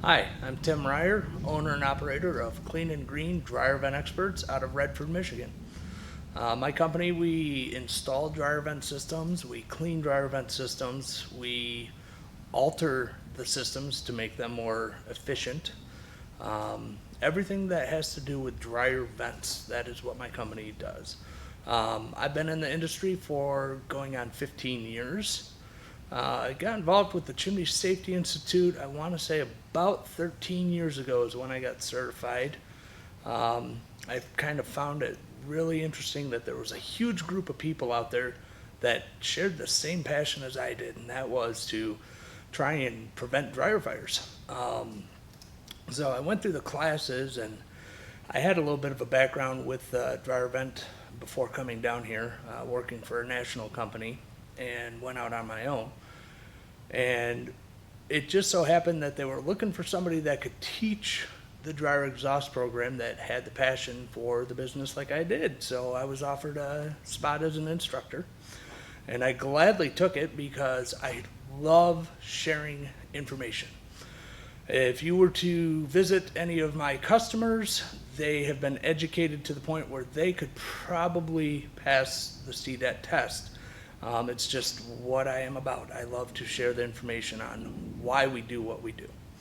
Hi, I'm Tim Reiher, owner and operator of Clean and Green Dryer Vent Experts out of Redford, Michigan. My company, we install dryer vent systems, we clean dryer vent systems, we alter the systems to make them more efficient. Everything that has to do with dryer vents, that is what my company does. I've been in the industry for going on 15 years. I got involved with the Chimney Safety Institute, I want to say about 13 years ago is when I got certified. I kind of found it really interesting that there was a huge group of people out there that shared the same passion as I did, and that was to try and prevent dryer fires. So I went through the classes, and I had a little bit of a background with dryer vent before coming down here, working for a national company, and went out on my own. And it just so happened that they were looking for somebody that could teach the dryer exhaust program that had the passion for the business like I did. So I was offered a spot as an instructor, and I gladly took it because I love sharing information. If you were to visit any of my customers, they have been educated to the point where they could probably pass the CDET test. It's just what I am about. I love to share the information on why we do what we do.